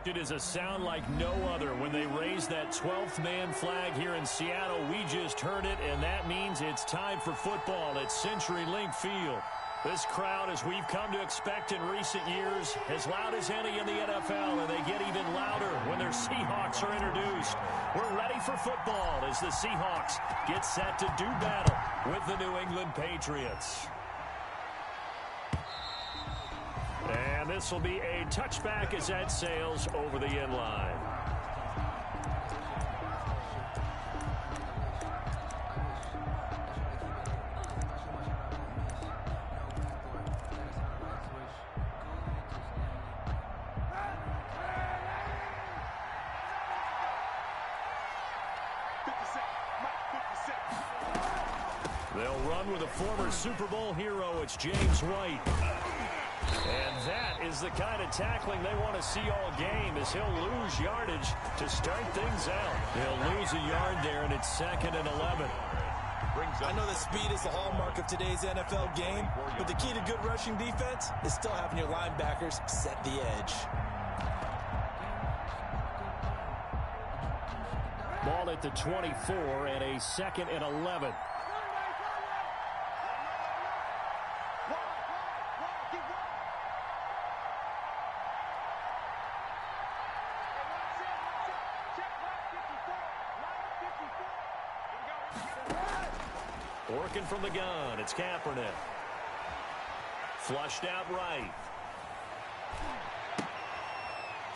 It is a sound like no other when they raise that 12th man flag here in Seattle. We just heard it, and that means it's time for football at CenturyLink Field. This crowd, as we've come to expect in recent years, as loud as any in the NFL, and they get even louder when their Seahawks are introduced. We're ready for football as the Seahawks get set to do battle with the New England Patriots. And this will be a touchback as that sails over the end line. They'll run with a former Super Bowl hero. It's James White. And that is the kind of tackling they want to see all game, as he'll lose yardage to start things out. He'll lose a yard there, and it's 2nd and 11. I know that speed is the hallmark of today's NFL game, but the key to good rushing defense is still having your linebackers set the edge. Ball at the 24 and a 2nd and 11. Working from the gun, it's Kaepernick. Flushed out right.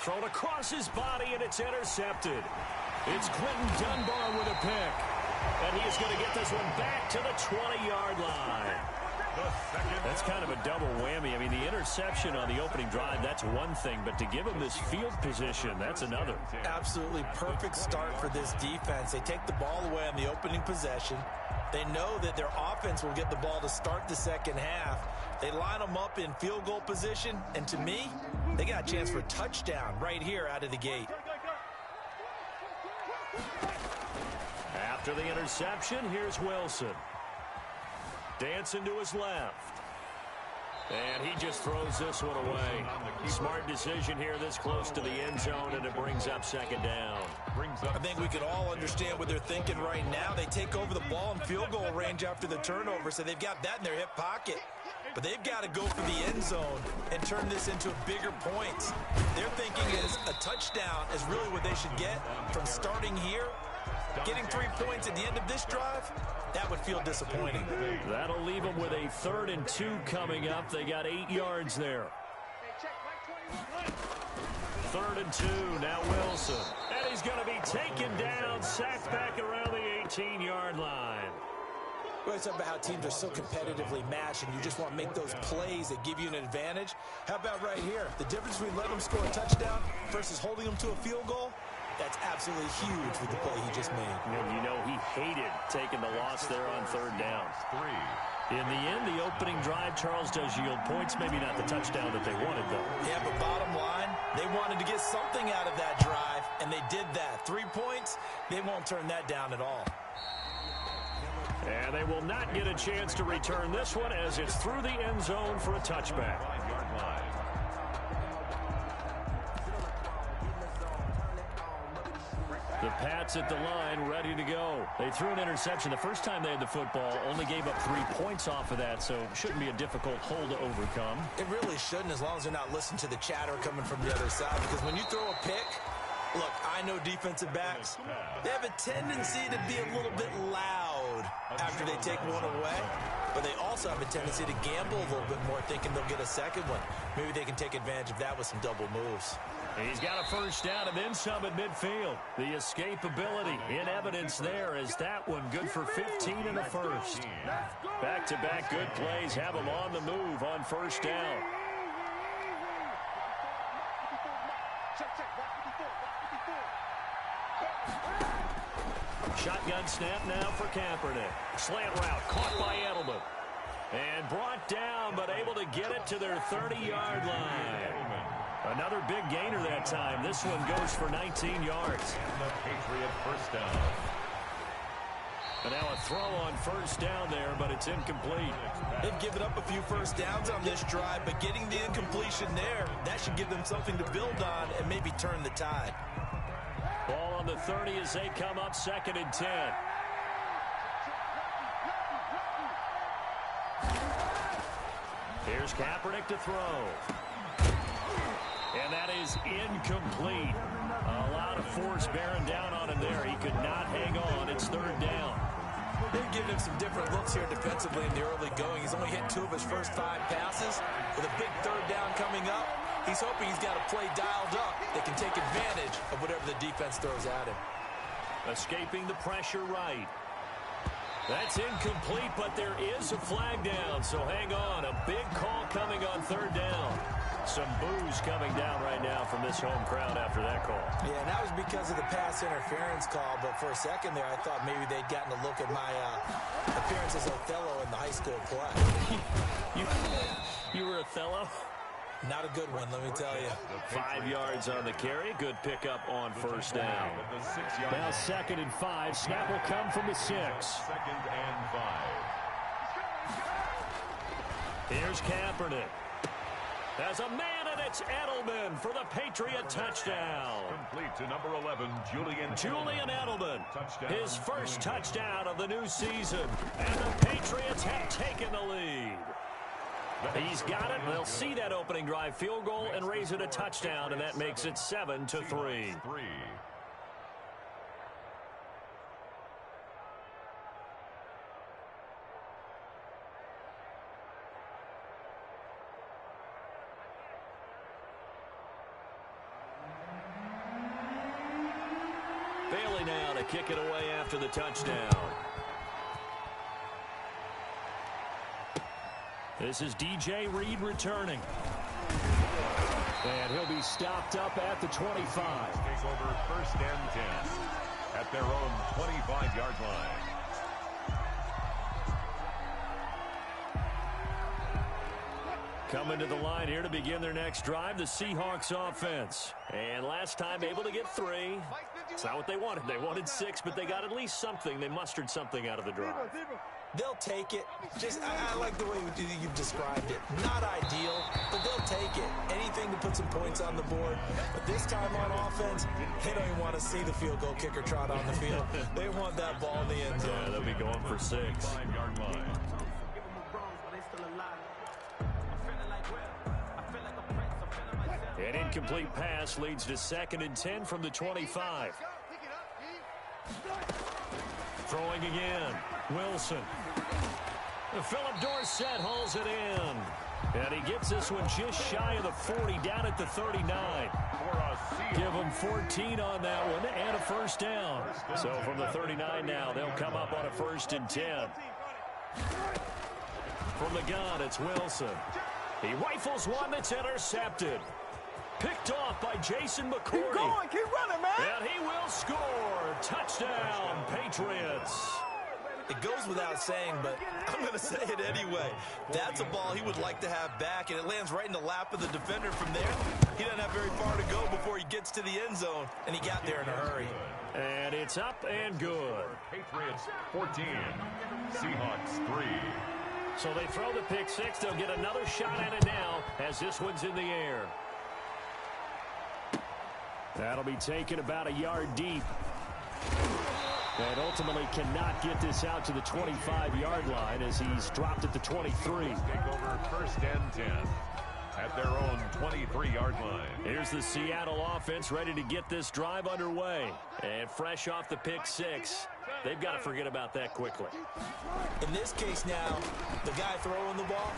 Thrown across his body, and it's intercepted. It's Quentin Dunbar with a pick. And he is going to get this one back to the 20-yard line. That's kind of a double whammy. I mean, the interception on the opening drive, that's one thing. But to give him this field position, that's another. Absolutely perfect start for this defense. They take the ball away on the opening possession. They know that their offense will get the ball to start the second half. They line them up in field goal position, and to me, they got a chance for a touchdown right here out of the gate. After the interception, here's Wilson. Dancing to his left. And he just throws this one away. Smart decision here this close to the end zone, and it brings up 2nd down. I think we can all understand what they're thinking right now. They take over the ball in field goal range after the turnover, so they've got that in their hip pocket. But they've got to go for the end zone and turn this into a bigger point. Their thinking is a touchdown is really what they should get from starting here. Getting 3 points at the end of this drive, that would feel disappointing. That'll leave them with a 3rd and 2 coming up. They got 8 yards there. 3rd and 2, now Wilson. And he's going to be taken down, sacked back around the 18-yard line. Well, it's about how teams are so competitively matched, and you just want to make those plays that give you an advantage. How about right here? The difference between letting them score a touchdown versus holding them to a field goal, that's absolutely huge with the play he just made. And you know he hated taking the loss there on 3rd down. In the end, the opening drive, Charles, does yield points. Maybe not the touchdown that they wanted, though. Yeah, but bottom line, they wanted to get something out of that drive, and they did that. 3 points, they won't turn that down at all. And they will not get a chance to return this one as it's through the end zone for a touchback. The Pats at the line, ready to go. They threw an interception the first time they had the football, only gave up 3 points off of that, so shouldn't be a difficult hole to overcome. It really shouldn't, as long as they're not listening to the chatter coming from the other side, because when you throw a pick, look, I know defensive backs, they have a tendency to be a little bit loud after they take one away, but they also have a tendency to gamble a little bit more, thinking they'll get a second one. Maybe they can take advantage of that with some double moves. He's got a 1st down and then some at midfield. The escapability in evidence there as that one good for 15 in the 1st. Back-to-back good plays have him on the move on 1st down. Shotgun snap now for Kaepernick. Slant route caught by Edelman. And brought down, but able to get it to their 30-yard line. Another big gainer that time. This one goes for 19 yards. And the Patriot 1st down. And now a throw on first down there, but it's incomplete. They've given up a few first downs on this drive, but getting the incompletion there, that should give them something to build on and maybe turn the tide. Ball on the 30 as they come up 2nd and 10. Here's Kaepernick to throw. And that is incomplete. A lot of force bearing down on him there. He could not hang on. It's 3rd down. They're giving him some different looks here defensively in the early going. He's only hit 2 of his first 5 passes. With a big 3rd down coming up, he's hoping he's got a play dialed up that can take advantage of whatever the defense throws at him. Escaping the pressure right. That's incomplete, but there is a flag down, so hang on. A big call coming on 3rd down. Some boos coming down right now from this home crowd after that call. Yeah, and that was because of the pass interference call, but for a second there, I thought maybe they'd gotten a look at my appearance as Othello in the high school play. You were Othello? Not a good one, let me tell you. 5 yards on the carry. Good pickup on first down. Now 2nd and 5. Snap will come from the 6. 2nd and 5. Here's Kaepernick. There's a man, and it's Edelman for the Patriot touchdown. Complete to number 11, Julian Edelman. His first touchdown of the new season. And the Patriots have taken the lead. He's got it. They'll see that opening drive field goal and raise it a touchdown, and that makes it 7-3. Bailey now to kick it away after the touchdown. This is DJ Reed returning. And he'll be stopped up at the 25. Take over 1st and 10 at their own 25-yard line. Coming to the line here to begin their next drive, the Seahawks offense. And last time able to get 3. It's not what they wanted. They wanted 6, but they got at least something. They mustered something out of the drive. They'll take it. I like the way you've described it. Not ideal, but they'll take it. Anything to put some points on the board. But this time on offense, they don't even want to see the field goal kicker trot on the field. They want that ball in the end zone. Yeah, they'll be going for 6. 5-yard line. An incomplete pass leads to 2nd and 10 from the 25. Throwing again. Wilson. Philip Dorsett hauls it in. And he gets this one just shy of the 40, down at the 39. Give them 14 on that one and a first down. So from the 39 now, they'll come up on a 1st and 10. From the gun, it's Wilson. He rifles one that's intercepted. Picked off by Jason McCourty. Keep going, keep running, man. And he will score. Touchdown, Patriots. It goes without saying, but I'm going to say it anyway. That's a ball he would like to have back, and it lands right in the lap of the defender from there. He doesn't have very far to go before he gets to the end zone, and he got there in a hurry. And it's up and good. Patriots 14, Seahawks 3. So they throw the pick 6. They'll get another shot at it now as this one's in the air. That'll be taken about a yard deep. And ultimately cannot get this out to the 25-yard line as he's dropped at the 23. Take over 1st and 10 at their own 23-yard line. Here's the Seattle offense ready to get this drive underway. And fresh off the pick 6, they've got to forget about that quickly. In this case now, the guy throwing the ball,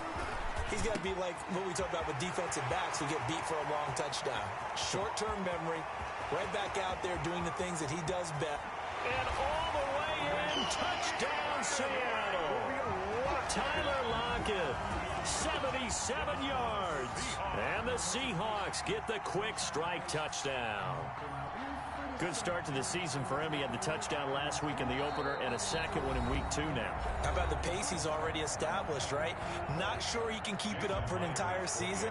he's got to be like what we talked about with defensive backs who get beat for a long touchdown. Short-term memory, right back out there doing the things that he does best. And all the way in, touchdown Seattle. Tyler Lockett, 77 yards. And the Seahawks get the quick strike touchdown. Good start to the season for him. He had the touchdown last week in the opener and a second one in week 2 now. How about the pace he's already established, right? Not sure he can keep it up for an entire season,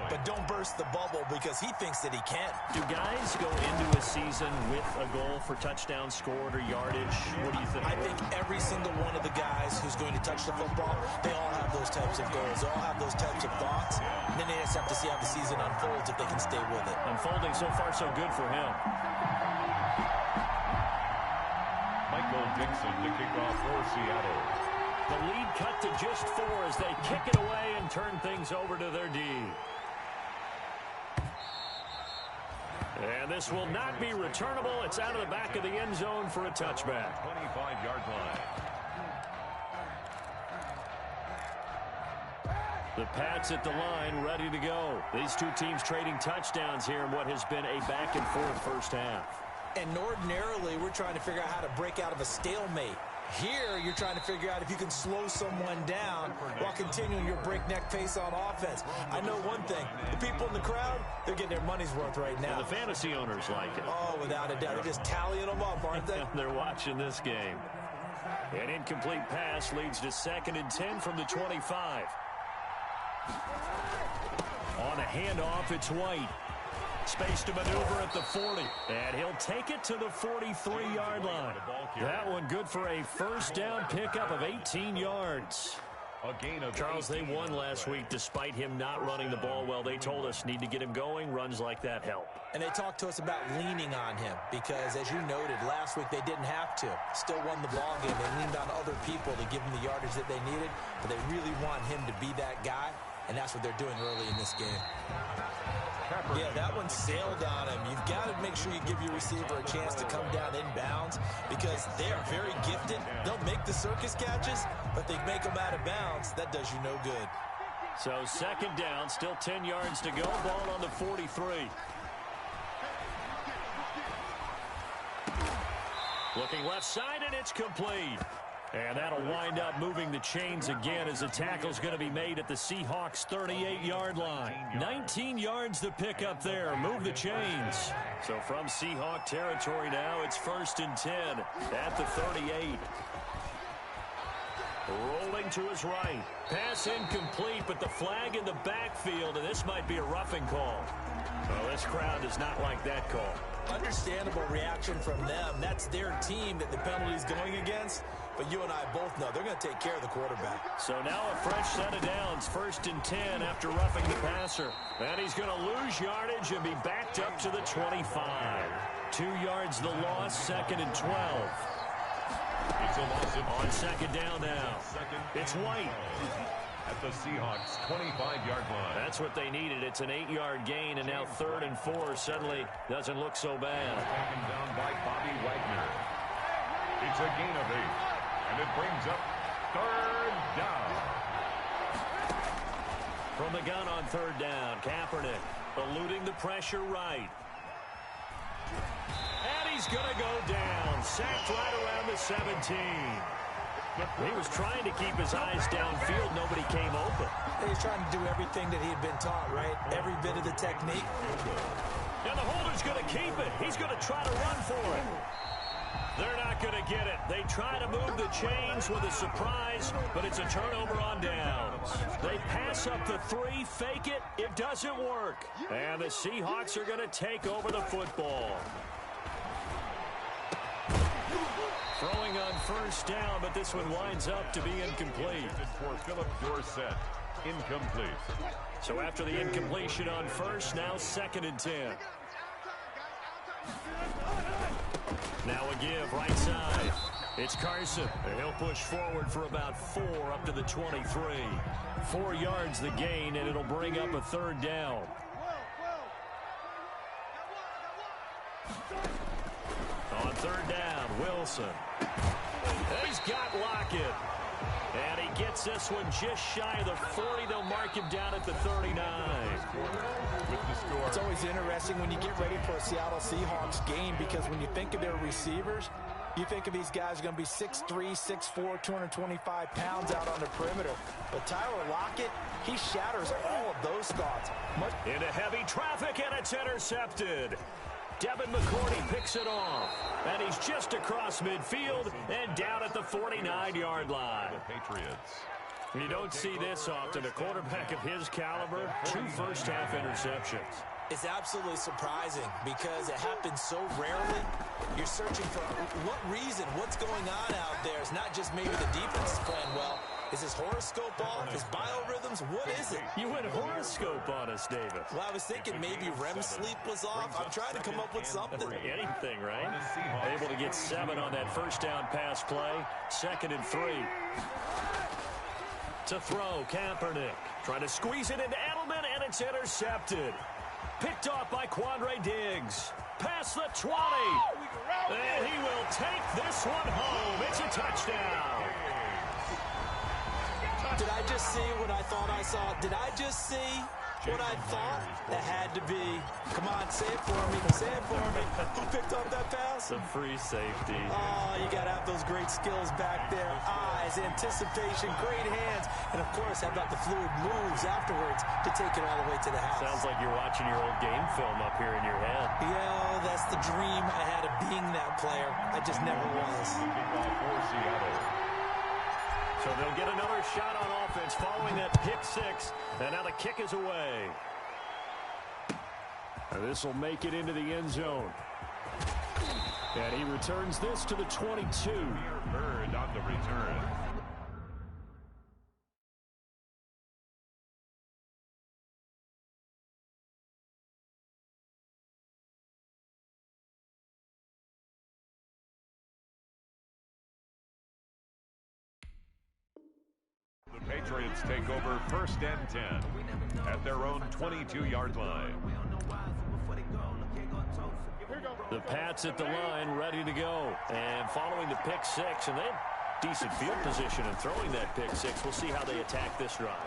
but don't burst the bubble because he thinks that he can. Do guys go into a season with a goal for touchdowns scored or yardage? What do you think? I think every single one of the guys who's going to touch the football, they all have those types of goals. They all have those types of thoughts. And then they just have to see how the season unfolds if they can stay with it. Unfolding so far so good for him. Michael Dixon to kick off for Seattle. The lead cut to just 4 as they kick it away and turn things over to their D. And this will not be returnable. It's out of the back of the end zone for a touchback. 25-yard line. The Pats at the line, ready to go. These two teams trading touchdowns here in what has been a back-and-forth first half. And ordinarily, we're trying to figure out how to break out of a stalemate. Here, you're trying to figure out if you can slow someone down while continuing your breakneck pace on offense. I know one thing. The people in the crowd, they're getting their money's worth right now. And the fantasy owners like it. Oh, without a doubt. They're just tallying them up, aren't they? They're watching this game. An incomplete pass leads to 2nd and 10 from the 25. On a handoff, it's White. Space to maneuver at the 40. And he'll take it to the 43-yard line. That one good for a first down pickup of 18 yards. Charles, they won last week despite him not running the ball well. They told us need to get him going. Runs like that help. And they talked to us about leaning on him because, as you noted, last week they didn't have to. Still won the ball game. They leaned on other people to give them the yardage that they needed, but they really want him to be that guy, and that's what they're doing early in this game. Yeah, that one sailed on him. You've got to make sure you give your receiver a chance to come down inbounds because they are very gifted. They'll make the circus catches, but they make them out of bounds. That does you no good. So 2nd down, still 10 yards to go. Ball on the 43. Looking left side, and it's complete. And that'll wind up moving the chains again as the tackle's going to be made at the Seahawks' 38-yard line. 19 yards to pick up there. Move the chains. So from Seahawk territory now, it's 1st and 10 at the 38. Rolling to his right. Pass incomplete, but the flag in the backfield, and this might be a roughing call. Well, this crowd does not like that call. Understandable reaction from them. That's their team that the penalty's going against. But you and I both know they're going to take care of the quarterback. So now a fresh set of downs. 1st and 10 after roughing the passer. And he's going to lose yardage and be backed up to the 25. 2 yards the loss, 2nd and 12. It's a loss on 2nd down now. It's White. At the Seahawks' 25-yard line. That's what they needed. It's an 8-yard gain, and now 3rd and 4 suddenly doesn't look so bad. Taken down by Bobby Wagner. It's a gain of 8. And it brings up 3rd down. From the gun on 3rd down, Kaepernick eluding the pressure right. And he's going to go down. Sacked right around the 17. He was trying to keep his eyes downfield. Nobody came open. He's trying to do everything that he had been taught, right? Every bit of the technique. And the holder's going to keep it. He's going to try to run for it. They're not going to get it. They try to move the chains with a surprise, but it's a turnover on downs. They pass up the 3, fake it. It doesn't work. And the Seahawks are going to take over the football. Throwing on 1st down, but this one winds up to be incomplete. For Philip Dorsett, incomplete. So after the incompletion on 1st, now 2nd and 10. Now a give, right side. It's Carson. He'll push forward for about 4 up to the 23. 4 yards the gain, and it'll bring up a 3rd down. On 3rd down, Wilson. He's got Lockett. And he gets this one just shy of the 40. They'll mark him down at the 39. With the score. It's always interesting when you get ready for a Seattle Seahawks game because when you think of their receivers, you think of these guys are going to be 6'3", 6'4", 225 pounds out on the perimeter. But Tyler Lockett, he shatters all of those thoughts. Into heavy traffic, and it's intercepted. Devin McCourty picks it off. And he's just across midfield and down at the 49-yard line. The Patriots. You don't see this often. A quarterback of his caliber, 2 first-half interceptions. It's absolutely surprising because it happens so rarely. You're searching for what reason, what's going on out there. It's not just maybe the defense is playing well. Is his horoscope off? His biorhythms? What is it? You went horoscope on us, Davis. Well, I was thinking maybe REM sleep was off. I'm trying to come up with something. Anything, right? Able to get 7 on that first down pass play. 2nd and 3. To throw, Kaepernick. Trying to squeeze it into Edelman, and it's intercepted. Picked off by Quandre Diggs. Past the 20. And he will take this one home. It's a touchdown. Did I just see what I thought I saw? Did I just see what I thought? That had to be. Come on, say it for me. Say it for me. Who picked up that pass? The free safety. Oh, you got to have those great skills back there. Eyes, anticipation, great hands. And, of course, how about the fluid moves afterwards to take it all the way to the house? Sounds like you're watching your old game film up here in your head. Yeah, that's the dream I had of being that player. I just never was. So they'll get another shot on offense following that pick 6. And now the kick is away. And this will make it into the end zone. And he returns this to the 22. Bird on the return. The Patriots take over 1st and 10 at their own 22-yard line. The Pats at the line, ready to go. And following the pick 6, and they have decent field position in throwing that pick 6. We'll see how they attack this drive.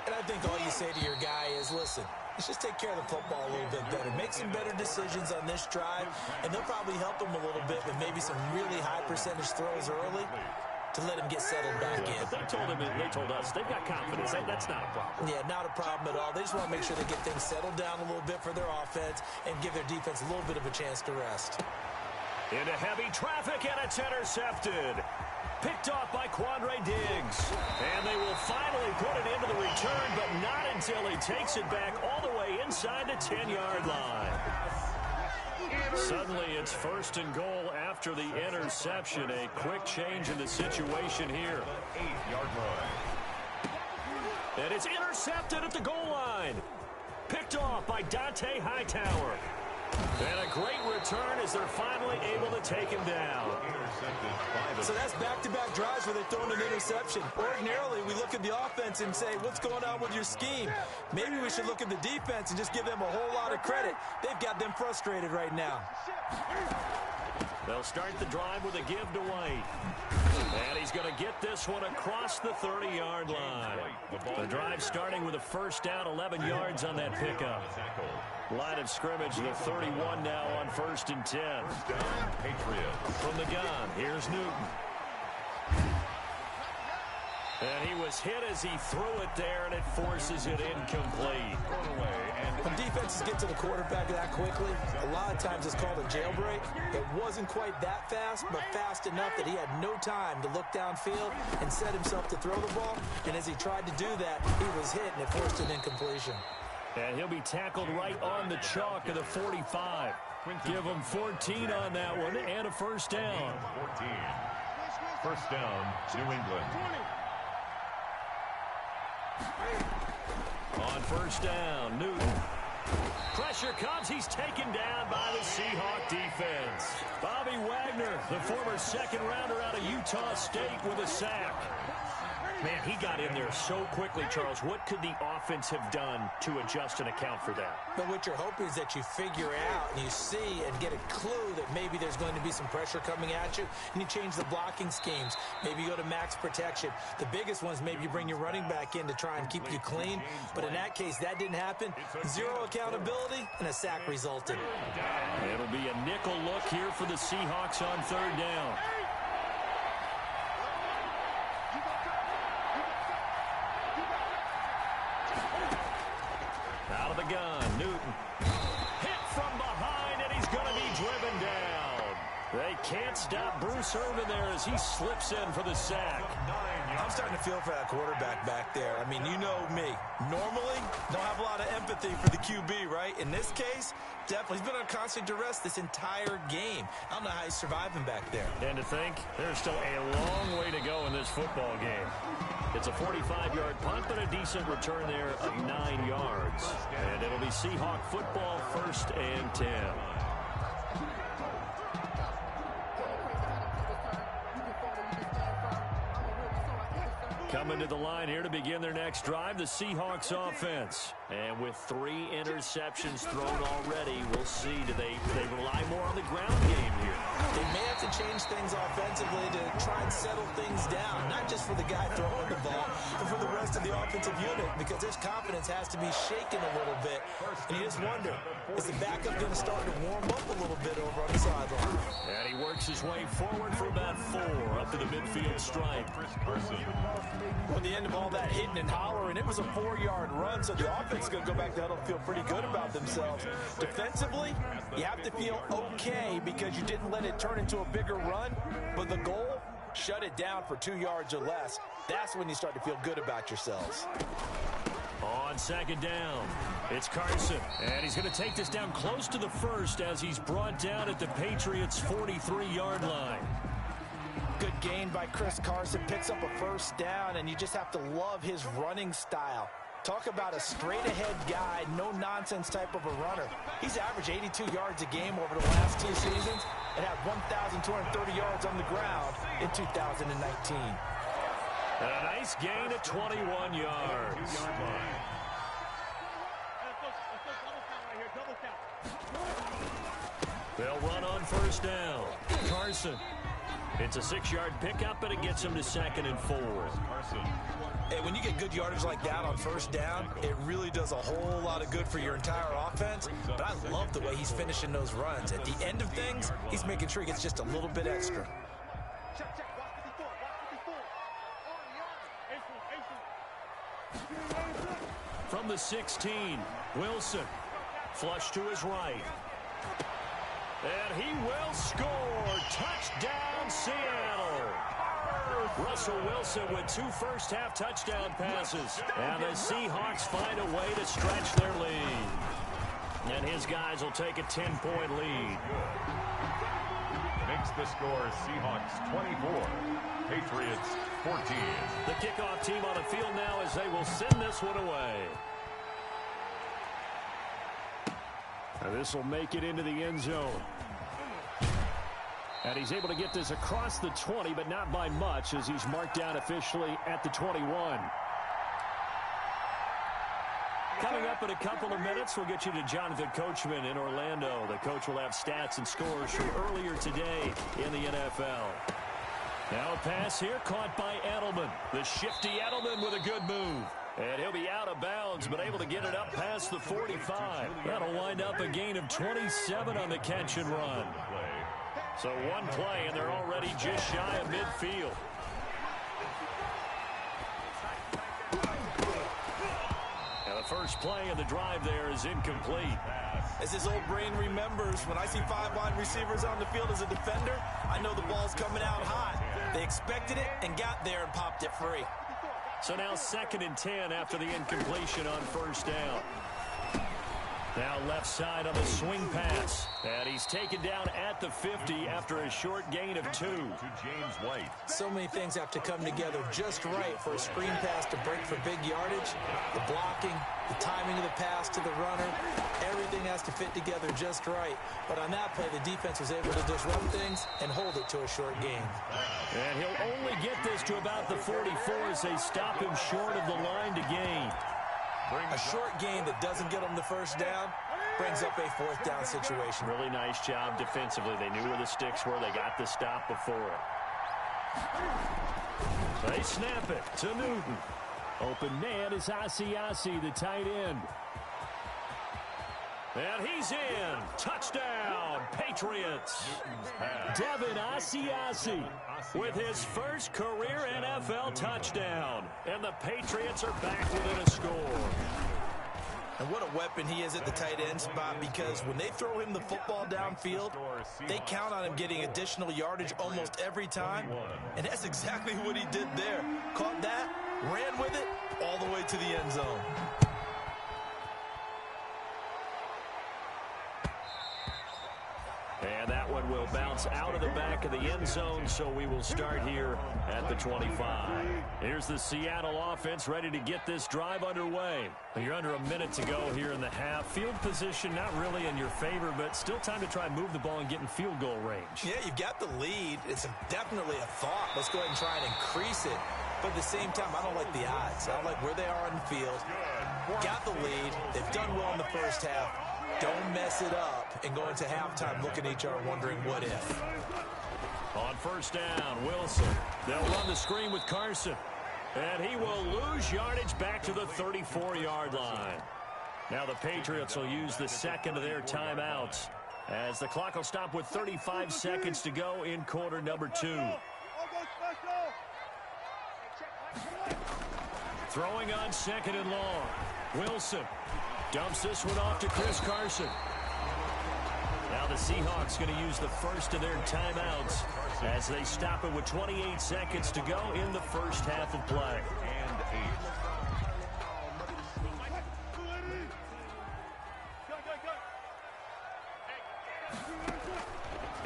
And I think all you say to your guy is, listen, let's just take care of the football a little bit better. Make some better decisions on this drive, and they'll probably help him a little bit with maybe some really high percentage throws early to let him get settled back in. But they told us they've got confidence. That's not a problem. Yeah, not a problem at all. They just want to make sure they get things settled down a little bit for their offense and give their defense a little bit of a chance to rest. Into heavy traffic, and it's intercepted. Picked off by Quandre Diggs. And they will finally put it into the return, but not until he takes it back all the way inside the 10-yard line. Suddenly, it's 1st and goal after the interception. A quick change in the situation here. 8-yard line. And it's intercepted at the goal line. Picked off by Dante Hightower. And a great return as they're finally able to take him down. So that's back-to-back drives where they're throwing an interception. Ordinarily, we look at the offense and say, what's going on with your scheme? Maybe we should look at the defense and just give them a whole lot of credit. They've got them frustrated right now. They'll start the drive with a give to White. And he's going to get this one across the 30-yard line. The drive starting with a first down, 11 yards on that pickup. Line of scrimmage, the 31 now on 1st and 10. Patriots. From the gun, here's Newton. And he was hit as he threw it there, and it forces it incomplete. When defenses get to the quarterback that quickly, a lot of times it's called a jailbreak. It wasn't quite that fast, but fast enough that he had no time to look downfield and set himself to throw the ball. And as he tried to do that, he was hit, and it forced an incompletion. And he'll be tackled right on the chalk of the 45. Give him 14 on that one and a first down. 14. First down, New England. On first down, Newton. Pressure comes. He's taken down by the Seahawk defense. Bobby Wagner, the former second-rounder out of Utah State, with a sack. Man, he got in there so quickly, Charles. What could the offense have done to adjust and account for that? But what you're hoping is that you figure out and you see and get a clue that maybe there's going to be some pressure coming at you, and you change the blocking schemes. Maybe you go to max protection. The biggest ones, maybe you bring your running back in to try and keep you clean. But in that case, that didn't happen. Zero accountability, and a sack resulted. It'll be a nickel look here for the Seahawks on third down. Out of the gun, Newton. Hit from behind, and he's going to be driven down. They can't stop Bruce Irvin there as he slips in for the sack. I'm starting to feel for that quarterback back there. I mean, you know me. Normally, don't have a lot of empathy for the QB, right? In this case, definitely. He's been on constant duress this entire game. I don't know how he's surviving back there. And to think, there's still a long way to go in this football game. It's a 45-yard punt, but a decent return there of 9 yards. And it'll be Seahawk football, 1st and 10. Coming to the line here to begin their next drive, the Seahawks offense. And with 3 interceptions thrown already, we'll see, do they rely more on the ground game here? They may have to change things offensively to try and settle things down, not just for the guy throwing the ball, but for the rest of the offensive unit, because his confidence has to be shaken a little bit. And you just wonder, is the backup going to start to warm up a little bit over on the sideline? And he works his way forward for about 4 up to the midfield stripe. At the end of all that hitting and hollering, it was a 4-yard run, so the offense is going to go back to huddle and feel pretty good about themselves. Defensively, you have to feel okay because you didn't let it turn into a bigger run, but the goal, shut it down for 2 yards or less. That's when you start to feel good about yourselves. On 2nd down, it's Carson, and he's going to take this down close to the 1st as he's brought down at the Patriots' 43-yard line. Good gain by Chris Carson, picks up a 1st down, and you just have to love his running style. Talk about a straight-ahead guy, no-nonsense type of a runner. He's averaged 82 yards a game over the last 2 seasons and had 1,230 yards on the ground in 2019. And a nice gain of 21 yards. They'll run on 1st down. Carson. It's a 6-yard pickup, but it gets him to 2nd and 4. Hey, when you get good yardage like that on 1st down, it really does a whole lot of good for your entire offense. But I love the way he's finishing those runs. At the end of things, he's making sure he gets just a little bit extra. From the 16, Wilson. Flush to his right. And he will score. Touchdown, Seattle. Russell Wilson with 2 first-half touchdown passes. And the Seahawks find a way to stretch their lead. And his guys will take a 10-point lead. Makes the score Seahawks 24, Patriots 14. The kickoff team on the field now as they will send this one away. And this will make it into the end zone. And he's able to get this across the 20, but not by much as he's marked down officially at the 21. Coming up in a couple of minutes, we'll get you to Jonathan Coachman in Orlando. The coach will have stats and scores from earlier today in the NFL. Now a pass here caught by Edelman. The shifty Edelman with a good move. And he'll be out of bounds, but able to get it up past the 45. That'll wind up a gain of 27 on the catch and run. So one play, and they're already just shy of midfield. And the first play of the drive there is incomplete. As his old brain remembers, when I see 5 wide receivers on the field as a defender, I know the ball's coming out hot. They expected it and got there and popped it free. So now 2nd and 10 after the incompletion on 1st down. Now left side on the swing pass. And he's taken down at the 50 after a short gain of 2. To James White. So many things have to come together just right for a screen pass to break for big yardage. The blocking, the timing of the pass to the runner, everything has to fit together just right. But on that play, the defense was able to disrupt things and hold it to a short gain. And he'll only get this to about the 44 as they stop him short of the line to gain. A short gain that doesn't get them the 1st down brings up a 4th down situation. Really nice job defensively. They knew where the sticks were. They got the stop before it. They snap it to Newton. Open man is Asiasi, the tight end. And he's in. Touchdown, Patriots. Devin Asiasi with his first career NFL touchdown. And the Patriots are back within a score. And what a weapon he is at the tight end spot, because when they throw him the football downfield, they count on him getting additional yardage almost every time. And that's exactly what he did there. Caught that, ran with it, all the way to the end zone. And that one will bounce out of the back of the end zone, so we will start here at the 25. Here's the Seattle offense ready to get this drive underway. You're under a minute to go here in the half. Field position not really in your favor, but still time to try and move the ball and get in field goal range. Yeah, you've got the lead. It's definitely a thought. Let's go ahead and try and increase it. But at the same time, I don't like the odds. I don't like where they are on the field. Got the lead. They've done well in the first half. Don't mess it up and go into halftime looking at each other wondering what if. On first down, Wilson. They'll run the screen with Carson. And he will lose yardage back to the 34-yard line. Now the Patriots will use the second of their timeouts as the clock will stop with 35 seconds to go in quarter number 2. Throwing on second and long. Wilson dumps this one off to Chris Carson. Now the Seahawks going to use the first of their timeouts as they stop it with 28 seconds to go in the first half of play.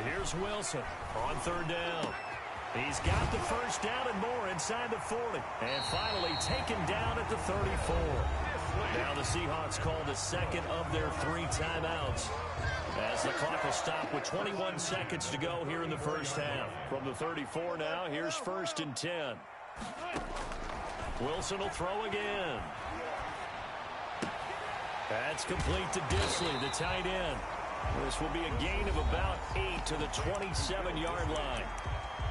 Here's Wilson on third down. He's got the first down and more inside the 40. And finally taken down at the 34. Now the Seahawks call the second of their 3 timeouts as the clock will stop with 21 seconds to go here in the first half. From the 34 now, here's first and 10. Wilson will throw again. That's complete to Disley, the tight end. This will be a gain of about 8 to the 27-yard line.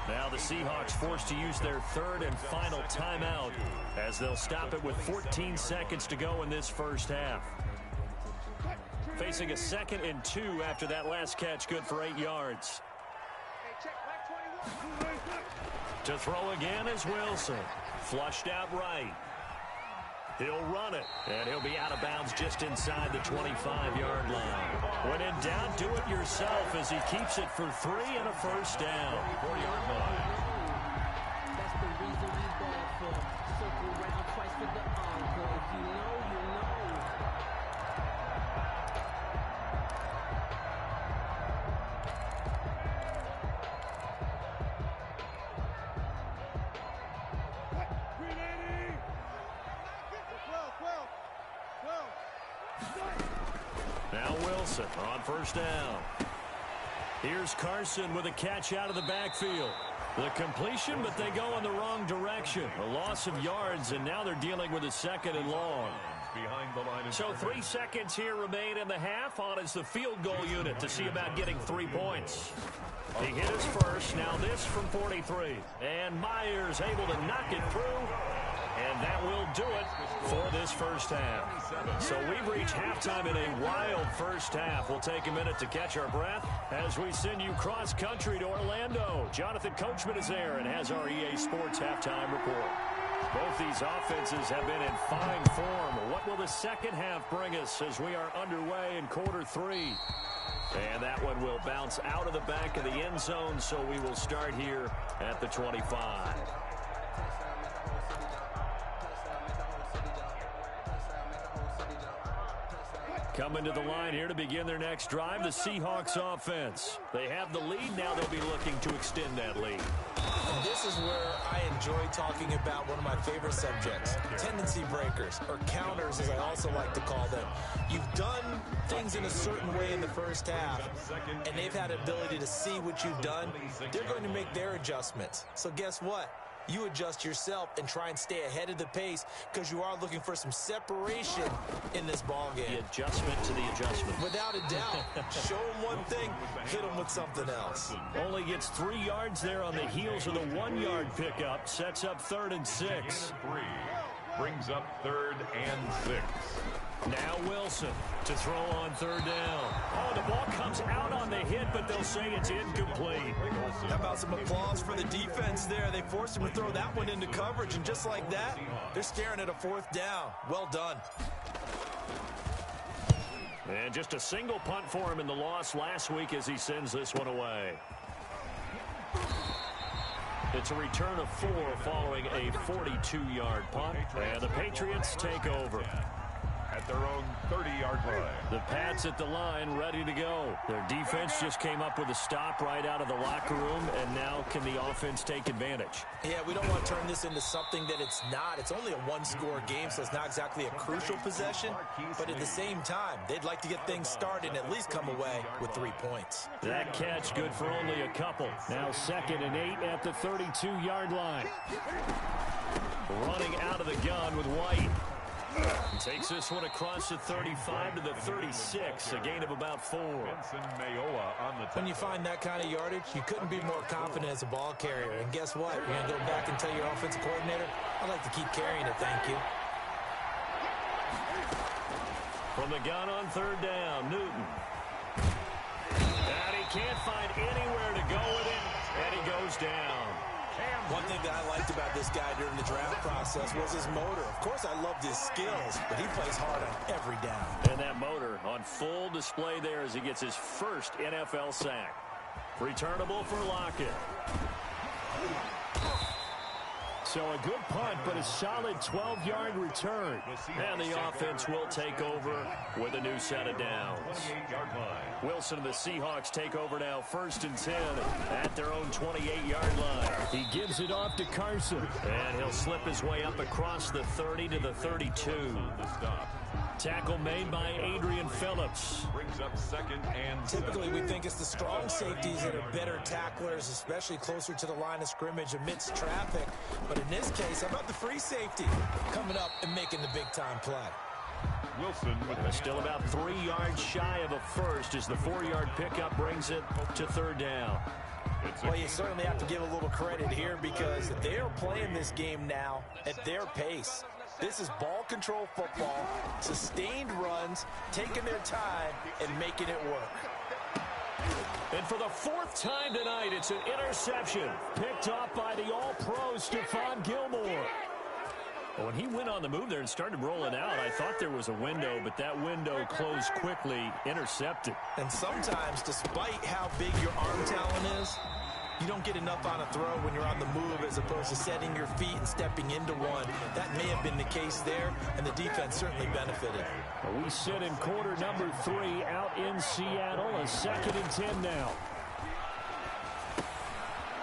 Now the Seahawks forced to use their third and final timeout as they'll stop it with 14 seconds to go in this first half. Facing a 2nd and 2 after that last catch, good for 8 yards. To throw again is Wilson. Flushed out right. He'll run it, and he'll be out of bounds just inside the 25-yard line. When in doubt, do it yourself as he keeps it for 3 and a first down. 4-yard line. That's the reason we ball for. Circle round twice for the encore. You know. Now Wilson on first down. Here's Carson with a catch out of the backfield. The completion, but they go in the wrong direction. A loss of yards, and now they're dealing with a 2nd and long. So 3 seconds here remain in the half. On is the field goal unit to see about getting 3 points. He hit his first. Now this from 43. And Myers able to knock it through. And that will do it for this first half. So we've reached halftime in a wild first half. We'll take a minute to catch our breath as we send you cross-country to Orlando. Jonathan Coachman is there and has our EA Sports halftime report. Both these offenses have been in fine form. What will the second half bring us as we are underway in quarter 3? And that one will bounce out of the back of the end zone, so we will start here at the 25. Coming to the line here to begin their next drive, the Seahawks offense. They have the lead. Now they'll be looking to extend that lead. And this is where I enjoy talking about one of my favorite subjects, tendency breakers, or counters as I also like to call them. You've done things in a certain way in the first half, and they've had the ability to see what you've done. They're going to make their adjustments. So guess what? You adjust yourself and try and stay ahead of the pace because you are looking for some separation in this ball game. The adjustment to the adjustment. Without a doubt. Show them one thing, hit them with something else. Only gets 3 yards there on the heels of the 1-yard pickup. Sets up 3rd and 6. Brings up 3rd and 6. Now Wilson to throw on 3rd down. Oh, the ball comes out on the hit, but they'll say it's incomplete. How about some applause for the defense there? They forced him to throw that one into coverage, and just like that, they're staring at a 4th down. Well done. And just a single punt for him in the loss last week as he sends this one away. It's a return of 4 following a 42-yard punt. And the Patriots take over at their own 30-yard line. The Pats at the line, ready to go. Their defense just came up with a stop right out of the locker room, and now can the offense take advantage? Yeah, we don't want to turn this into something that it's not. It's only a one-score game, so it's not exactly a crucial possession. But at the same time, they'd like to get things started and at least come away with 3 points. That catch good for only a couple. Now 2nd and 8 at the 32-yard line. Running out of the gun with White. Takes this one across the 35 to the 36, a gain of about 4. When you find that kind of yardage, you couldn't be more confident as a ball carrier. And guess what? You're going to go back and tell your offensive coordinator, I'd like to keep carrying it, thank you. From the gun on 3rd down, Newton. And he can't find anywhere to go with it, and he goes down. One thing that I liked about this guy during the draft process was his motor. Of course, I loved his skills, but he plays hard on every down. And that motor on full display there as he gets his first NFL sack. Returnable for Lockett. So a good punt, but a solid 12-yard return. And the offense will take over with a new set of downs. Wilson and the Seahawks take over now 1st and 10 at their own 28-yard line. He gives it off to Carson. And he'll slip his way up across the 30 to the 32. Tackle made by Adrian Phillips. Brings up 2nd and 7. Typically, we think it's the strong safeties that are better tacklers, especially closer to the line of scrimmage amidst traffic. But in this case, how about the free safety coming up and making the big-time play? Wilson with still about 3 yards shy of a first as the 4-yard pickup brings it to 3rd down. Well, you certainly have to give a little credit here because they are playing this game now at their pace. This is ball control football, sustained runs, taking their time, and making it work. And for the 4th time tonight, it's an interception picked off by the all-pro Stephon Gilmore. When he went on the move there and started rolling out, I thought there was a window, but that window closed quickly, intercepted. And sometimes, despite how big your arm talent is, you don't get enough on a throw when you're on the move as opposed to setting your feet and stepping into one. That may have been the case there, and the defense certainly benefited. We sit in quarter number 3 out in Seattle, a 2nd and 10 now.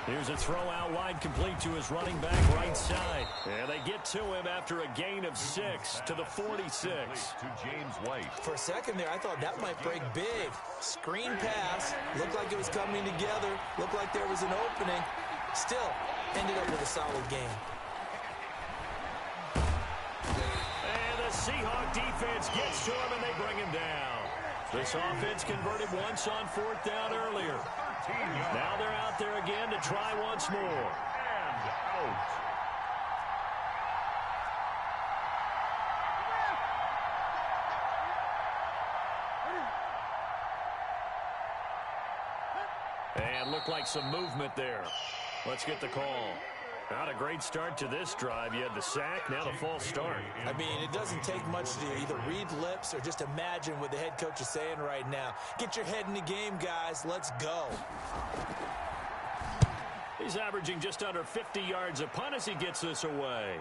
Here's a throw out wide, complete to his running back right side. And they get to him after a gain of 6 to the 46. To James White. For a second there, I thought that might break big. Screen pass. Looked like it was coming together. Looked like there was an opening. Still, ended up with a solid game. And the Seahawk defense gets to him, and they bring him down. This offense converted once on 4th down earlier. Now they're out there again to try once more. And out. And looked like some movement there. Let's get the call. Not a great start to this drive. You had the sack, now the false start. I mean, it doesn't take much to either read lips or just imagine what the head coach is saying right now. Get your head in the game, guys. Let's go. He's averaging just under 50 yards a punt as he gets this away.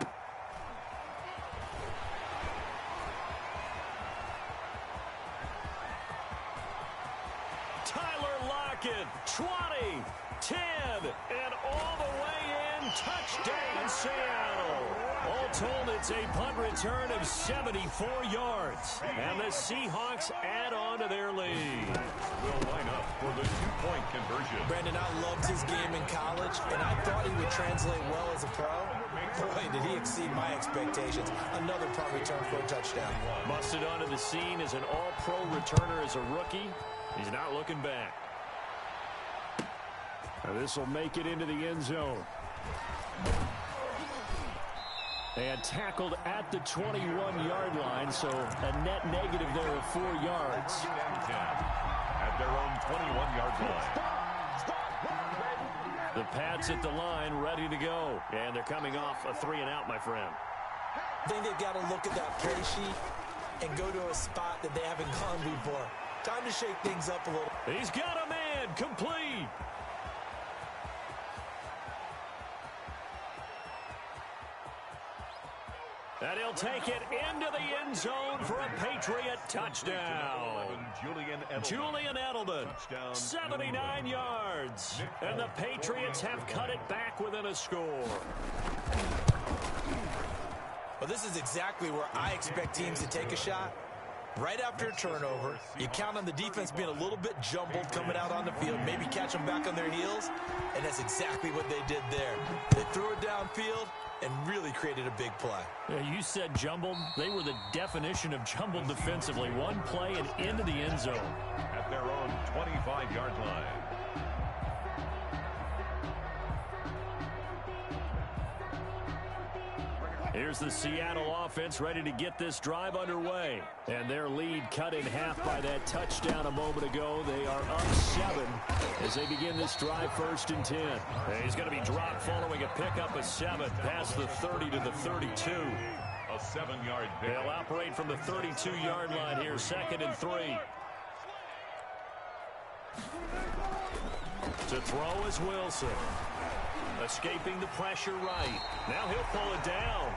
Tyler Lockett, 20, 10, and all the way in. Touchdown, Seattle. All told, it's a punt return of 74 yards. And the Seahawks add on to their lead. Will line up for the 2-point conversion. Brandon, I loved his game in college, and I thought he would translate well as a pro. Boy, did he exceed my expectations. Another punt return for a touchdown. Busted onto the scene as an all-pro returner as a rookie. He's not looking back. This will make it into the end zone. And tackled at the 21-yard line, so a net negative there of 4 yards. At their own 21-yard line. The Pats at the line, ready to go. And they're coming off a 3-and-out, my friend. I think they've got to look at that play sheet and go to a spot that they haven't gone before. Time to shake things up a little. He's got a man, complete. And he'll take it into the end zone for a Patriot touchdown. Julian Edelman, 79 yards. And the Patriots have cut it back within a score. Well, this is exactly where I expect teams to take a shot. Right after a turnover, you count on the defense being a little bit jumbled coming out on the field, maybe catch them back on their heels, and that's exactly what they did there. They threw it downfield and really created a big play. Yeah, you said jumbled. They were the definition of jumbled defensively. One play and into the end zone. At their own 25-yard line. Here's the Seattle offense ready to get this drive underway. And their lead cut in half by that touchdown a moment ago. They are up 7 as they begin this drive 1st and 10. And he's going to be dropped following a pickup of 7 past the 30 to the 32. A 7-yard pick. They'll operate from the 32-yard line here, 2nd and 3. To throw is Wilson. Escaping the pressure right. Now he'll pull it down.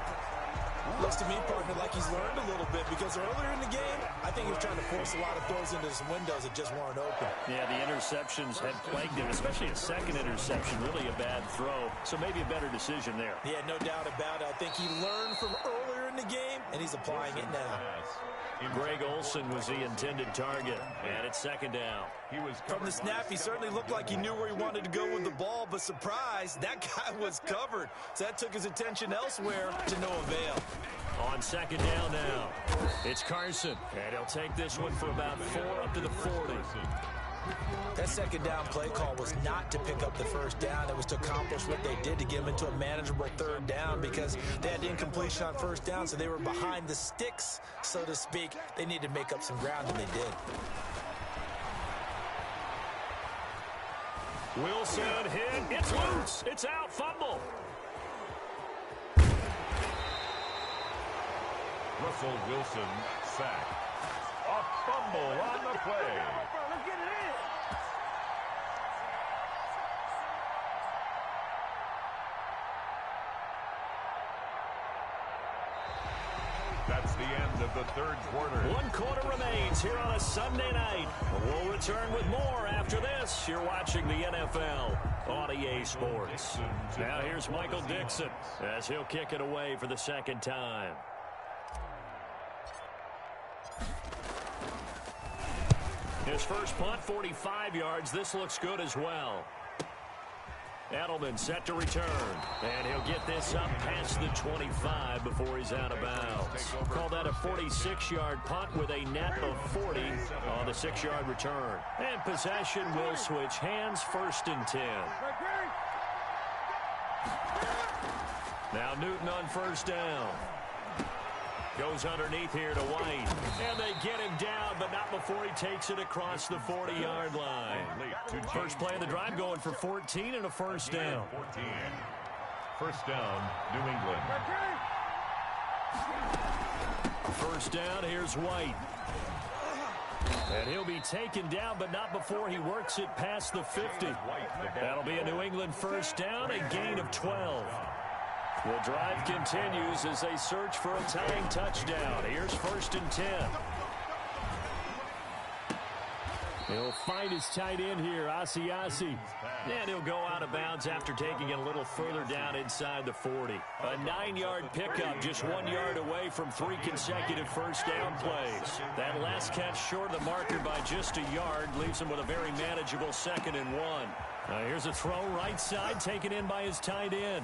Looks to me, partner, like he's learned a little bit because earlier in the game, I think he was trying to force a lot of throws into some windows that just weren't open. Yeah, the interceptions had plagued him, especially a second interception, really a bad throw. So maybe a better decision there. Yeah, no doubt about it. I think he learned from earlier in the game, and he's applying it now. Greg Olsen was the intended target, and it's 2nd down. From the snap, he certainly looked like he knew where he wanted to go with the ball, but surprise, that guy was covered. So that took his attention elsewhere to no avail. On 2nd down now, it's Carson, and he'll take this one for about 4 up to the 40. That 2nd down play call was not to pick up the 1st down. It was to accomplish what they did to get him into a manageable 3rd down because they had incompletion on 1st down, so they were behind the sticks, so to speak. They needed to make up some ground, and they did. Wilson hit. It's loose. It's out. Fumble. Russell Wilson sacked. A fumble on the play. That's the end of the 3rd quarter. 1 quarter remains here on a Sunday night. We'll return with more after this. You're watching the NFL on EA Sports. Now here's Michael Dixon as he'll kick it away for the 2nd time. His first punt, 45 yards. This looks good as well. Edelman set to return, and he'll get this up past the 25 before he's out of bounds. Call that a 46-yard punt with a net of 40 on the 6-yard return. And possession will switch hands, 1st and 10. Now Newton on 1st down. Goes underneath here to White. And they get him down, but not before he takes it across the 40-yard line. First play of the drive going for 14 and a 1st down. 14. 1st down, New England. 1st down, here's White. And he'll be taken down, but not before he works it past the 50. That'll be a New England 1st down, a gain of 12. The drive continues as they search for a tying touchdown. Here's 1st and 10. He'll find his tight end here, Asiasi. And he'll go out of bounds after taking it a little further down inside the 40. A 9-yard pickup, just 1 yard away from 3 consecutive 1st down plays. That last catch short of the marker by just a yard leaves him with a very manageable 2nd and 1. Here's a throw right side taken in by his tight end.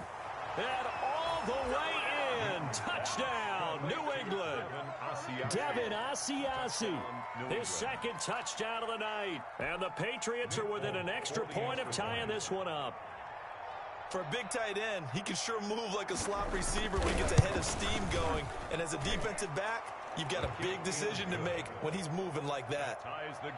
And all the way in. Touchdown, New England. Devin Asiasi, his 2nd touchdown of the night. And the Patriots are within an extra point of tying this one up. For a big tight end, he can sure move like a slot receiver when he gets a head of steam going. And as a defensive back, you've got a big decision to make when he's moving like that.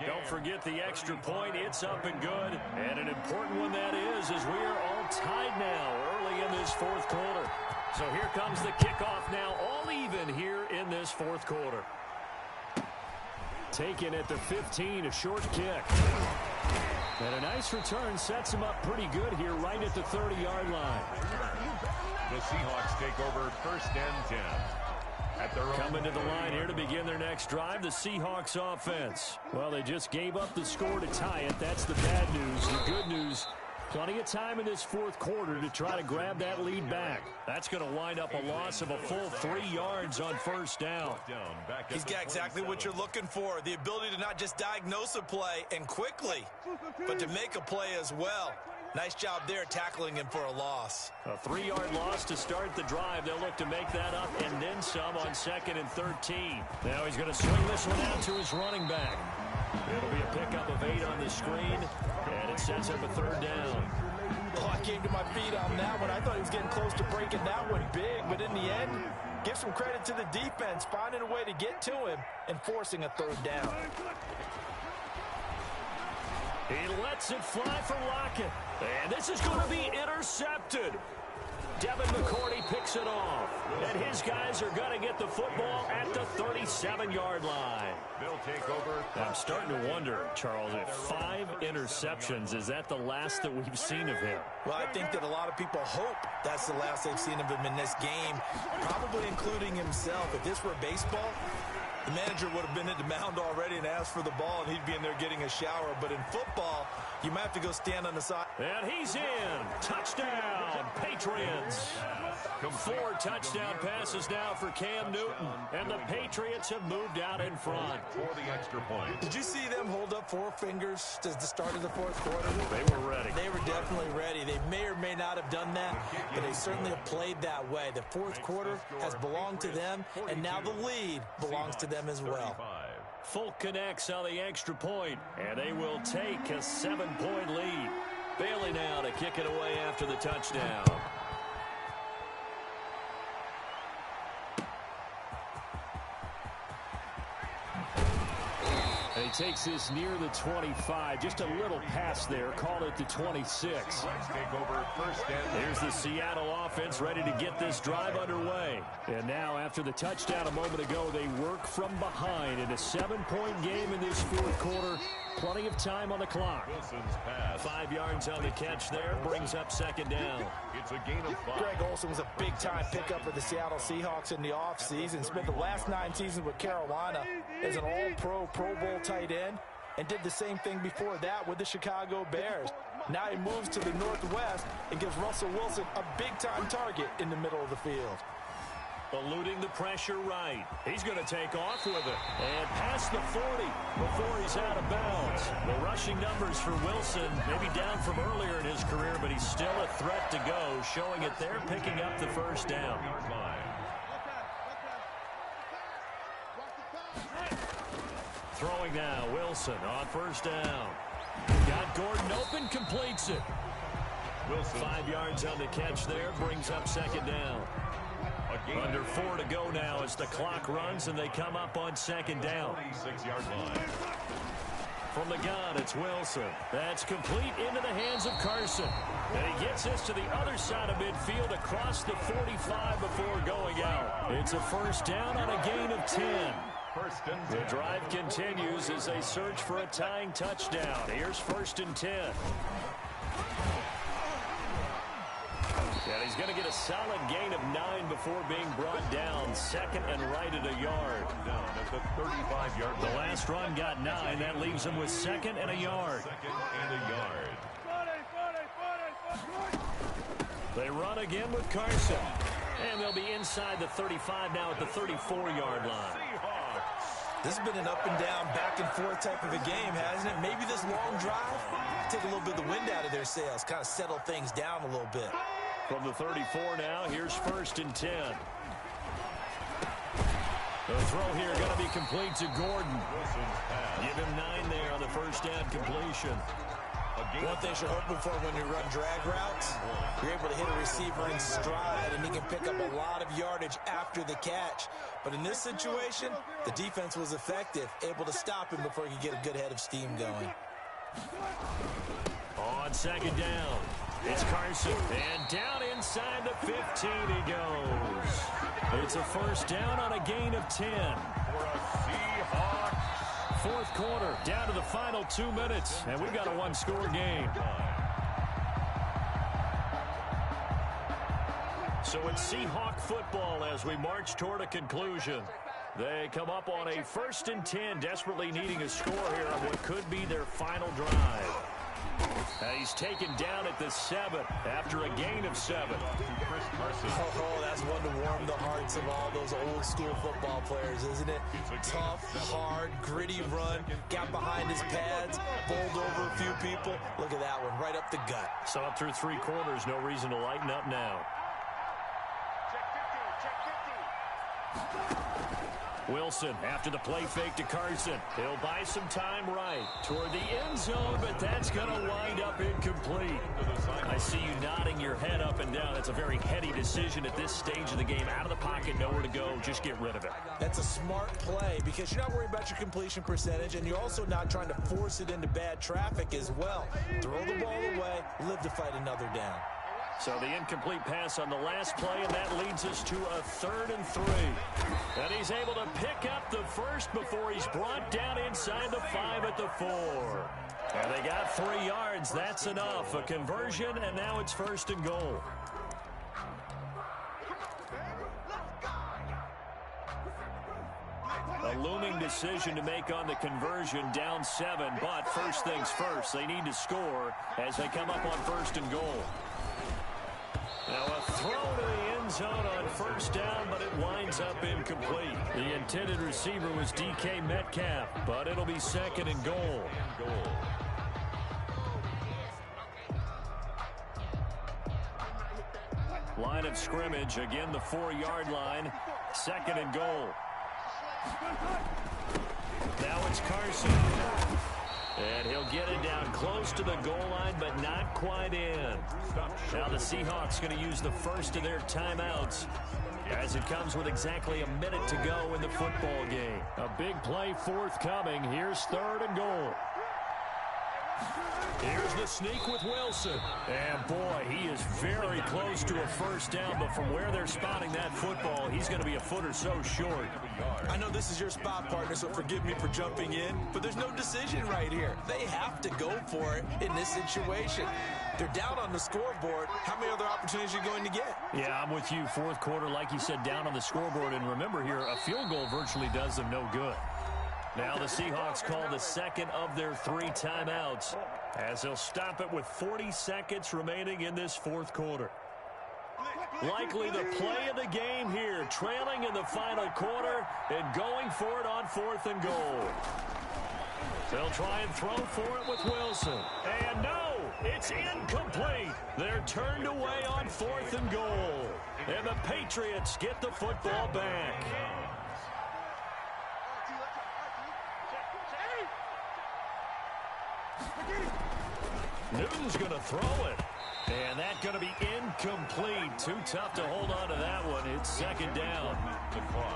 Don't forget the extra point. It's up and good. And an important one that is, as we are all tied now early in this 4th quarter. So here comes the kickoff now, all even here in this 4th quarter. Taken at the 15, a short kick. And a nice return sets him up pretty good here right at the 30-yard line. The Seahawks take over 1st and 10. Coming to the line here to begin their next drive, the Seahawks offense. Well, they just gave up the score to tie it. That's the bad news. The good news, plenty of time in this 4th quarter to try to grab that lead back. That's going to wind up a loss of a full 3 yards on 1st down. He's got exactly what you're looking for, the ability to not just diagnose a play and quickly, but to make a play as well. Nice job there tackling him for a loss. A 3-yard loss to start the drive. They'll look to make that up and then some on 2nd and 13. Now he's going to swing this one out to his running back. It'll be a pickup of 8 on the screen, and it sets up a 3rd down. Oh, I came to my feet on that one. I thought he was getting close to breaking that one big, but in the end, give some credit to the defense, finding a way to get to him and forcing a 3rd down. He lets it fly for Lockett. And this is going to be intercepted. Devin McCourty picks it off. And his guys are going to get the football at the 37-yard line. They'll take over. I'm starting to wonder, Charles, if 5 interceptions, is that the last that we've seen of him? Well, I think that a lot of people hope that's the last they've seen of him in this game, probably including himself. If this were baseball, the manager would have been at the mound already and asked for the ball, and he'd be in there getting a shower. But in football, you might have to go stand on the side. And he's in. Touchdown, Patriots. 4 touchdown passes now for Cam Newton. And the Patriots have moved out in front. For the extra point. Did you see them hold up 4 fingers at the start of the 4th quarter? They were ready. They were definitely ready. They may or may not have done that, but they certainly have played that way. The 4th quarter has belonged to them, and now the lead belongs to them as well. Folk connects on the extra point, and they will take a 7-point lead. Bailey now to kick it away after the touchdown. And he takes this near the 25. Just a little pass there. Call it the 26. Let's take over 1st and. Here's the Seattle offense ready to get this drive underway. And now after the touchdown a moment ago, they work from behind in a 7-point game in this 4th quarter. Plenty of time on the clock. Wilson's pass. 5 yards on the catch there. Brings up 2nd down. It's a gain of 5. Greg Olsen was a big-time pickup for the Seattle Seahawks in the offseason. Spent the last 9 seasons with Carolina as an all-pro, Pro Bowl tight end, and did the same thing before that with the Chicago Bears. Now he moves to the Northwest and gives Russell Wilson a big-time target in the middle of the field. Eluding the pressure right. He's going to take off with it. And past the 40 before he's out of bounds. The rushing numbers for Wilson maybe down from earlier in his career, but he's still a threat to go, showing it there, picking up the 1st down. Throwing now, Wilson on 1st down. Got Gordon open, completes it. Wilson. 5 yards on the catch there, brings up 2nd down. Under 4 to go now as the clock runs and they come up on 2nd down. 46-yard line. From the gun, it's Wilson. That's complete into the hands of Carson. And he gets this to the other side of midfield across the 45 before going out. It's a 1st down on a gain of 10. The drive continues as they search for a tying touchdown. Here's 1st and 10. And he's going to get a solid gain of 9 before being brought down. 2nd and right at a yard. Down at the 35-yard line. The last run got 9. That leaves him with 2nd and a yard. 2nd and a yard. They run again with Carson. And they'll be inside the 35 now at the 34-yard line. This has been an up-and-down, back-and-forth type of a game, hasn't it? Maybe this long drive, take a little bit of the wind out of their sails, kind of settle things down a little bit. From the 34 now, here's 1st and 10. The throw here going to be complete to Gordon. Give him 9 there on the 1st down completion. One thing you're hoping for when you run drag routes, you're able to hit a receiver in stride, and he can pick up a lot of yardage after the catch. But in this situation, the defense was effective, able to stop him before he could get a good head of steam going. On 2nd down, it's Carson, and down inside the 15 he goes. It's a 1st down on a gain of 10. For a Seahawks fourth quarter, down to the final 2 minutes, and we've got a one-score game. So it's Seahawk football as we march toward a conclusion. They come up on a 1st and 10, desperately needing a score here on what could be their final drive. He's taken down at the 7 after a gain of 7. Oh, that's one to warm the hearts of all those old school football players, isn't it? Tough, hard, gritty run, got behind his pads, bowled over a few people. Look at that one, right up the gut. So up through 3 quarters, no reason to lighten up now. Wilson after the play fake to Carson. He'll buy some time right toward the end zone, but that's going to wind up incomplete. I see you nodding your head up and down. That's a very heady decision at this stage of the game. Out of the pocket, nowhere to go. Just get rid of it. That's a smart play because you're not worried about your completion percentage, and you're also not trying to force it into bad traffic as well. Throw the ball away, live to fight another down. So the incomplete pass on the last play, and that leads us to a 3rd and 3. And he's able to pick up the first before he's brought down inside the 5 at the 4. And they got 3 yards. That's enough. A conversion, and now it's 1st and goal. A looming decision to make on the conversion, down 7. But first things first, they need to score as they come up on 1st and goal. Now a throw to the end zone on 1st down, but it winds up incomplete. The intended receiver was DK Metcalf, but it'll be 2nd and goal. Line of scrimmage, again the 4-yard line, 2nd and goal. Now it's Carson. And he'll get it down close to the goal line, but not quite in. Now the Seahawks going to use the first of their timeouts as it comes with exactly a minute to go in the football game. A big play forthcoming. Here's 3rd and goal. Here's the sneak with Wilson. And boy, he is very close to a 1st down, but from where they're spotting that football, he's going to be a foot or so short. I know this is your spot, partner, so forgive me for jumping in, but there's no decision right here. They have to go for it in this situation. They're down on the scoreboard. How many other opportunities are you going to get? Yeah, I'm with you. 4th quarter, like you said, down on the scoreboard. And remember here, a field goal virtually does them no good. Now the Seahawks call the 2nd of their 3 timeouts as they'll stop it with 40 seconds remaining in this 4th quarter. Likely the play of the game here, trailing in the final quarter and going for it on 4th and goal. They'll try and throw for it with Wilson. And no, it's incomplete. They're turned away on 4th and goal. And the Patriots get the football back. Newton's going to throw it. And that's going to be incomplete. Too tough to hold on to that one. It's 2nd down.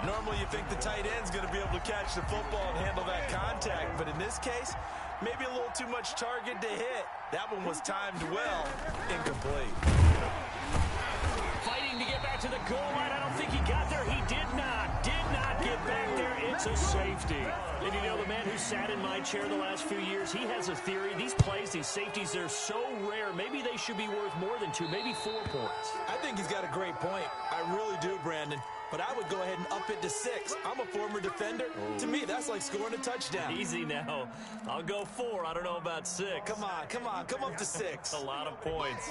Normally you think the tight end's going to be able to catch the football and handle that contact. But in this case, maybe a little too much target to hit. That one was timed well. Incomplete. Fighting to get back to the goal line. I don't think he got there. He did not get back there. It's a safety. And you know, the man who sat in my chair the last few years, he has a theory. These plays, these safeties, they're so rare. Maybe they should be worth more than 2, maybe 4 points. I think he's got a great point. I really do, Brandon. But I would go ahead and up it to 6. I'm a former defender. Oh. To me, that's like scoring a touchdown. Easy now. I'll go 4. I don't know about 6. Come on. Come up to 6. A lot of points.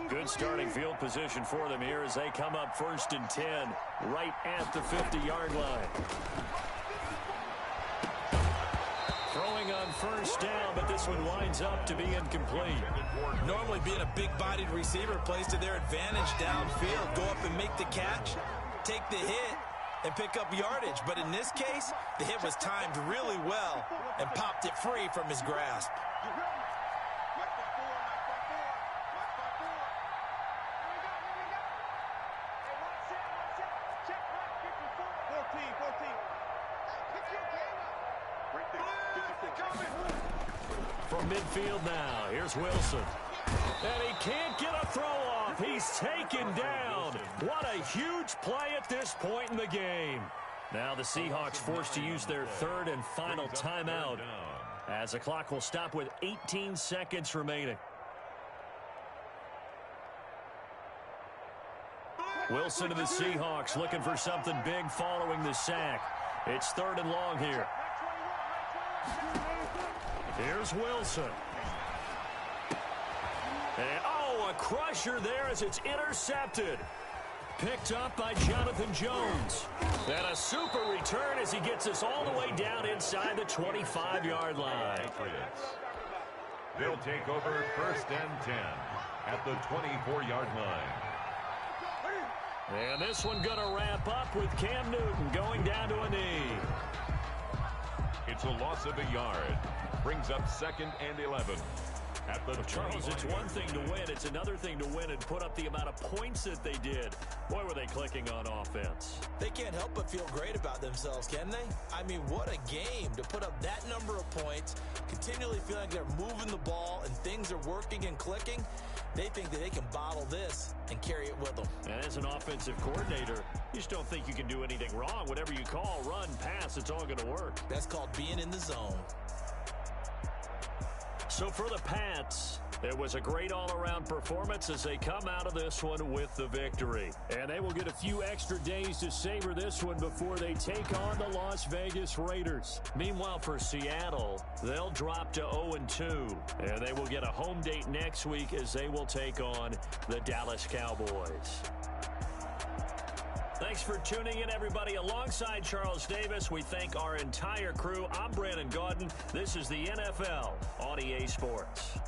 Good starting field position for them here as they come up 1st and 10, right at the 50-yard line. Throwing on 1st down, but this one winds up to be incomplete. Normally being a big-bodied receiver plays to their advantage downfield. Go up and make the catch, take the hit, and pick up yardage. But in this case, the hit was timed really well and popped it free from his grasp. From midfield now, here's Wilson. And he can't get a throw off. He's taken down. What a huge play at this point in the game. Now the Seahawks forced to use their third and final timeout as the clock will stop with 18 seconds remaining. Wilson to the Seahawks looking for something big following the sack. It's 3rd and long here. Here's Wilson. And, a crusher there as it's intercepted. Picked up by Jonathan Jones. And a super return as he gets us all the way down inside the 25-yard line. They'll take over 1st and 10 at the 24-yard line. And this one going to wrap up with Cam Newton going down to a knee. It's a loss of a yard. Brings up 2nd and 11. At the Charles, it's one thing to win. It's another thing to win and put up the amount of points that they did. Boy, were they clicking on offense. They can't help but feel great about themselves, can they? I mean, what a game to put up that number of points, continually feeling like they're moving the ball and things are working and clicking. They think that they can bottle this and carry it with them. And as an offensive coordinator, you just don't think you can do anything wrong. Whatever you call, run, pass, it's all going to work. That's called being in the zone. So for the Pats, it was a great all-around performance as they come out of this one with the victory. And they will get a few extra days to savor this one before they take on the Las Vegas Raiders. Meanwhile, for Seattle, they'll drop to 0-2. And they will get a home date next week as they will take on the Dallas Cowboys. Thanks for tuning in, everybody. Alongside Charles Davis, we thank our entire crew. I'm Brandon Gaudin. This is the NFL on EA Sports.